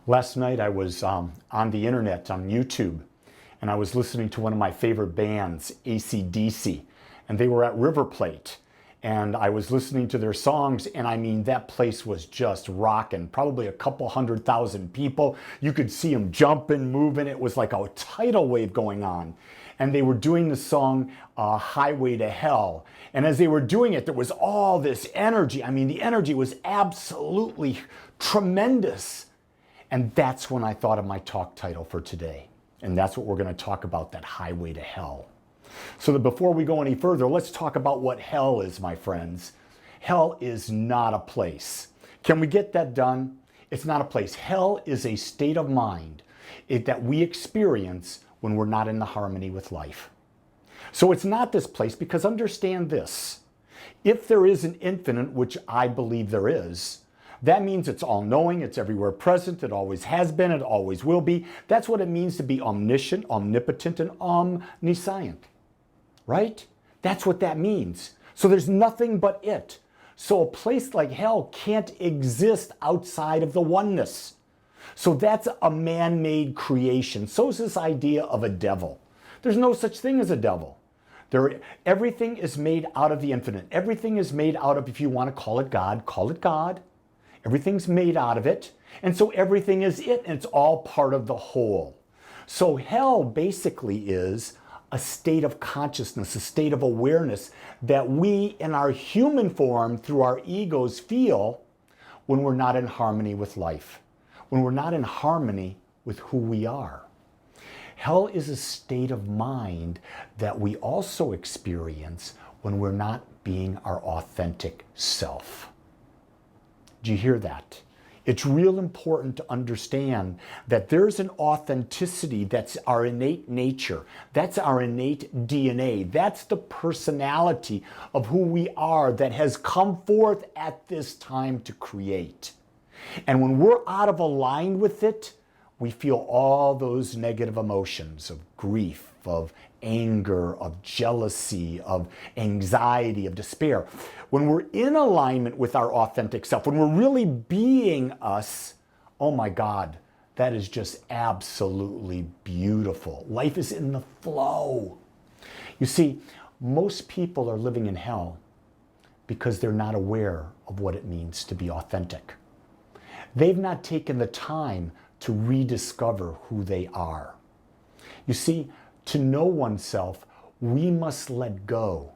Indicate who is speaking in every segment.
Speaker 1: Last night I was on the internet, on YouTube, and I was listening to one of my favorite bands, AC/DC, and they were at River Plate. And I was listening to their songs, and I mean, that place was just rocking. Probably a couple 100,000 people. You could see them jumping, moving. It was like a tidal wave going on. And they were doing the song Highway to Hell. And as they were doing it, there was all this energy. I mean, the energy was absolutely tremendous. And that's when I thought of my talk title for today. And that's what we're going to talk about, that highway to hell. So that before we go any further, let's talk about what hell is, my friends. Hell is not a place. Can we get that done? It's not a place. Hell is a state of mind that we experience when we're not in the harmony with life. So it's not this place, because understand this. If there is an infinite, which I believe there is, that means it's all-knowing, it's everywhere present, it always has been, it always will be. That's what it means to be omniscient, omnipotent, and omniscient. Right? That's what that means. So there's nothing but it. So a place like hell can't exist outside of the oneness. So that's a man-made creation. So is this idea of a devil. There's no such thing as a devil. Everything is made out of the infinite. Everything is made out of, if you want to call it God, call it God. Everything's made out of it. And so everything is it, and it's all part of the whole. So hell basically is a state of consciousness, a state of awareness that we in our human form through our egos feel when we're not in harmony with life, when we're not in harmony with who we are. Hell is a state of mind that we also experience when we're not being our authentic self. Do you hear that? It's real important to understand that there's an authenticity that's our innate nature. That's our innate DNA. That's the personality of who we are that has come forth at this time to create. And when we're out of aligned with it, we feel all those negative emotions of grief, of anger, of jealousy, of anxiety, of despair. When we're in alignment with our authentic self, when we're really being us, oh my God, that is just absolutely beautiful. Life is in the flow. You see, most people are living in hell because they're not aware of what it means to be authentic. They've not taken the time to rediscover who they are. You see, to know oneself, we must let go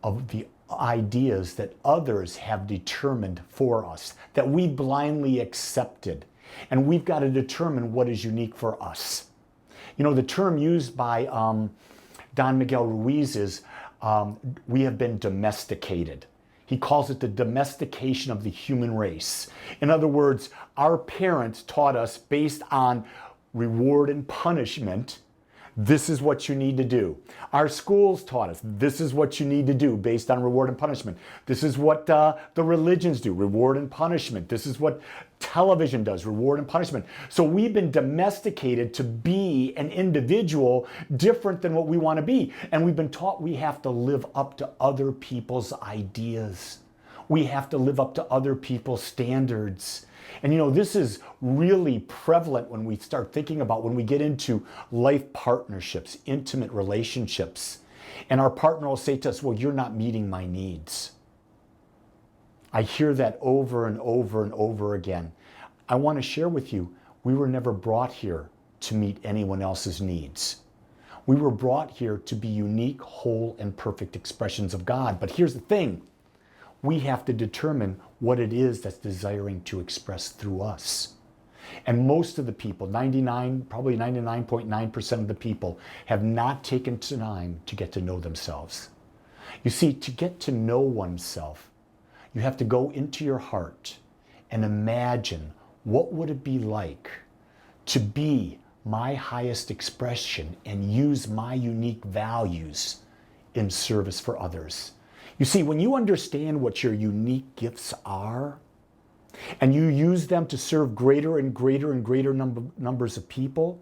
Speaker 1: of the ideas that others have determined for us, that we blindly accepted. And we've got to determine what is unique for us. You know, the term used by Don Miguel Ruiz is, we have been domesticated. He calls it the domestication of the human race. In other words, our parents taught us based on reward and punishment. This is what you need to do. Our schools taught us this is what you need to do based on reward and punishment. This is what the religions do, reward and punishment. This is what television does, reward and punishment. So we've been domesticated to be an individual different than what we want to be. And we've been taught we have to live up to other people's ideas. We have to live up to other people's standards. And you know, this is really prevalent when we start thinking about when we get into life partnerships, intimate relationships, and our partner will say to us, well, you're not meeting my needs. I hear that over and over and over again. I want to share with you, we were never brought here to meet anyone else's needs. We were brought here to be unique, whole, and perfect expressions of God. But here's the thing. We have to determine what it is that's desiring to express through us. And most of the people, probably 99.9% of the people, have not taken time to get to know themselves. You see, to get to know oneself, you have to go into your heart and imagine what would it be like to be my highest expression and use my unique values in service for others. You see, when you understand what your unique gifts are, and you use them to serve greater and greater and greater numbers of people,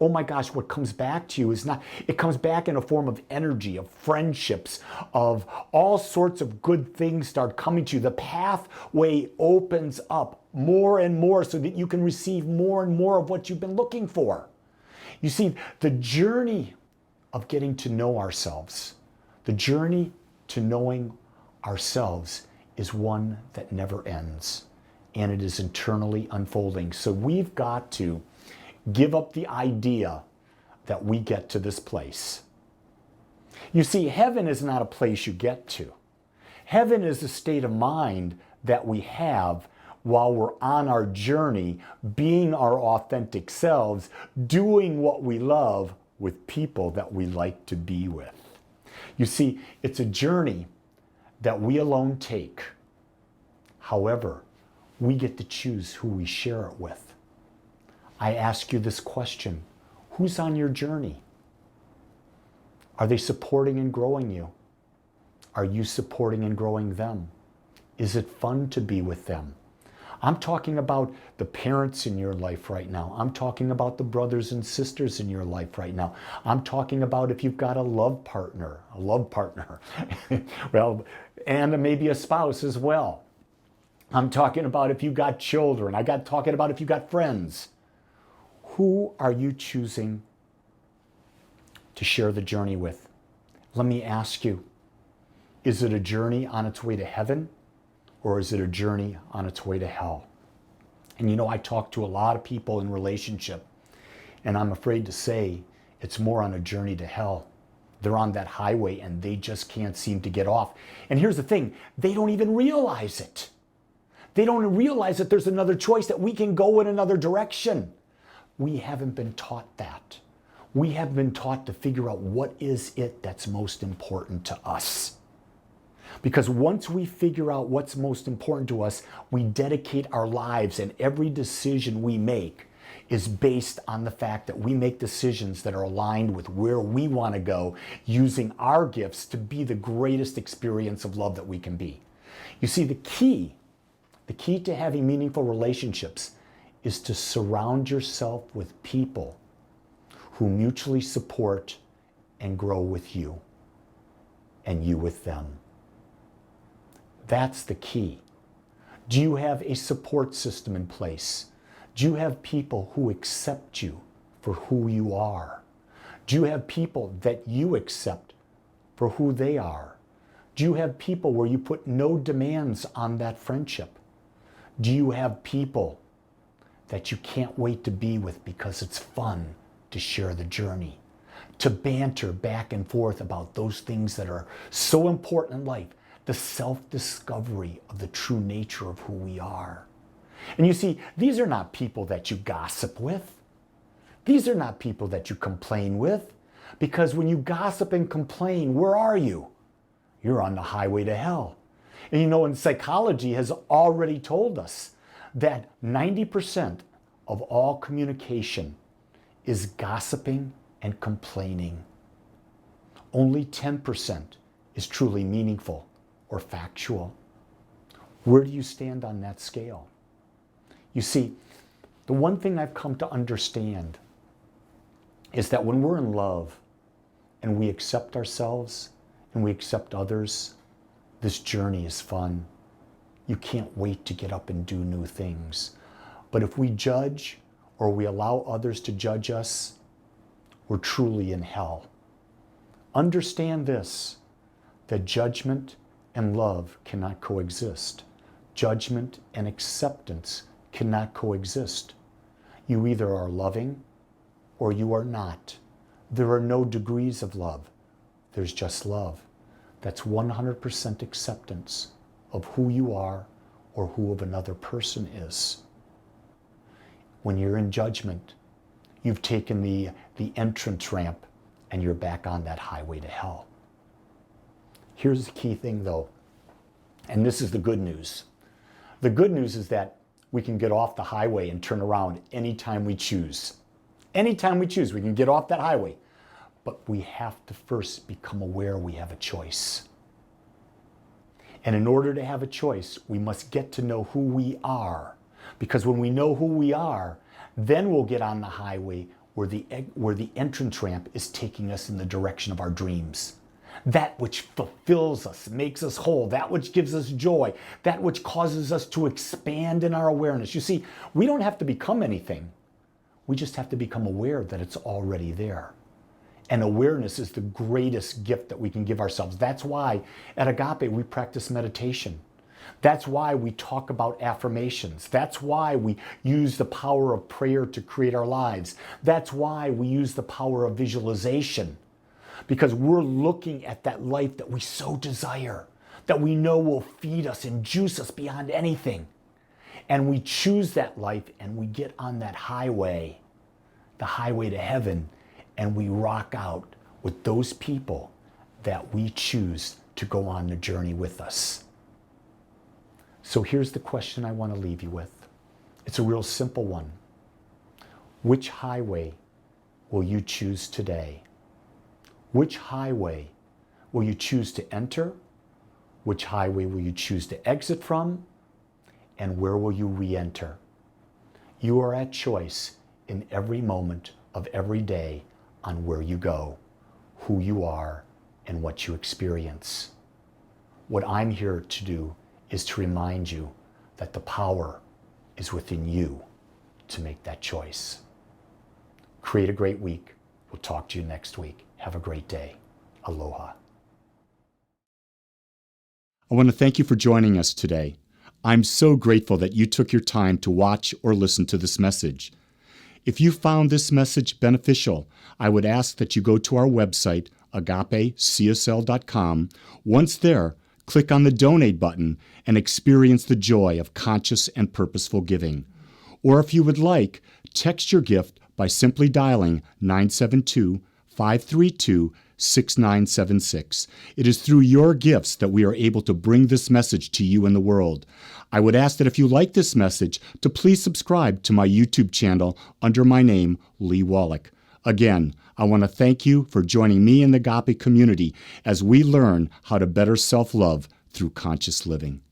Speaker 1: oh my gosh, what comes back to you is not, it comes back in a form of energy, of friendships, of all sorts of good things start coming to you. The pathway opens up more and more so that you can receive more and more of what you've been looking for. You see, the journey of getting to know ourselves, the journey to knowing ourselves is one that never ends, and it is internally unfolding. So we've got to give up the idea that we get to this place. You see, heaven is not a place you get to. Heaven is a state of mind that we have while we're on our journey, being our authentic selves, doing what we love with people that we like to be with. You see, it's a journey that we alone take. However, we get to choose who we share it with. I ask you this question: who's on your journey? Are they supporting and growing you? Are you supporting and growing them? Is it fun to be with them? I'm talking about the parents in your life right now. I'm talking about the brothers and sisters in your life right now. I'm talking about if you've got a love partner, well, and maybe a spouse as well. I'm talking about if you've got children. Talking about if you've got friends. Who are you choosing to share the journey with? Let me ask you, is it a journey on its way to heaven, or is it a journey on its way to hell? And you know, I talk to a lot of people in relationship, and I'm afraid to say it's more on a journey to hell. They're on that highway and they just can't seem to get off. And here's the thing, they don't even realize it. They don't realize that there's another choice, that we can go in another direction. We haven't been taught that. We have been taught to figure out what is it that's most important to us. Because once we figure out what's most important to us, we dedicate our lives, and every decision we make is based on the fact that we make decisions that are aligned with where we want to go, using our gifts to be the greatest experience of love that we can be. You see, the key to having meaningful relationships is to surround yourself with people who mutually support and grow with you, and you with them. That's the key. Do you have a support system in place? Do you have people who accept you for who you are? Do you have people that you accept for who they are? Do you have people where you put no demands on that friendship? Do you have people that you can't wait to be with because it's fun to share the journey, to banter back and forth about those things that are so important in life, the self-discovery of the true nature of who we are? And you see, these are not people that you gossip with. These are not people that you complain with, because when you gossip and complain, where are you? You're on the highway to hell. And you know, and psychology has already told us that 90% of all communication is gossiping and complaining. Only 10% is truly meaningful or factual. Where do you stand on that scale? You see, the one thing I've come to understand is that when we're in love and we accept ourselves and we accept others, this journey is fun. You can't wait to get up and do new things. But if we judge or we allow others to judge us, we're truly in hell. Understand this, that judgment and love cannot coexist. Judgment and acceptance cannot coexist. You either are loving or you are not. There are no degrees of love. There's just love. That's 100% acceptance of who you are or who of another person is. When you're in judgment, you've taken the entrance ramp and you're back on that highway to hell. Here's the key thing though, and this is the good news. The good news is that we can get off the highway and turn around anytime we choose. Anytime we choose, we can get off that highway. But we have to first become aware we have a choice. And in order to have a choice, we must get to know who we are. Because when we know who we are, then we'll get on the highway where the entrance ramp is taking us in the direction of our dreams. that which fulfills us, makes us whole, that which gives us joy, that which causes us to expand in our awareness. You see, we don't have to become anything. We just have to become aware that it's already there. And awareness is the greatest gift that we can give ourselves. That's why at Agape we practice meditation. That's why we talk about affirmations. That's why we use the power of prayer to create our lives. That's why we use the power of visualization. Because we're looking at that life that we so desire, that we know will feed us and juice us beyond anything. And we choose that life and we get on that highway, the highway to heaven, and we rock out with those people that we choose to go on the journey with us. So here's the question I want to leave you with. It's a real simple one. Which highway will you choose today? Which highway will you choose to enter? Which highway will you choose to exit from? And where will you re-enter? You are at choice in every moment of every day on where you go, who you are, and what you experience. What I'm here to do is to remind you that the power is within you to make that choice. Create a great week. We'll talk to you next week. Have a great day. Aloha.
Speaker 2: I want to thank you for joining us today. I'm so grateful that you took your time to watch or listen to this message. If you found this message beneficial, I would ask that you go to our website, agapecsl.com. Once there, click on the donate button and experience the joy of conscious and purposeful giving. Or if you would like, text your gift by simply dialing 972-532-6976. It is through your gifts that we are able to bring this message to you in the world. I would ask that if you like this message, to please subscribe to my YouTube channel under my name, Lee Wolak. Again, I want to thank you for joining me in the Agape community as we learn how to better self-love through conscious living.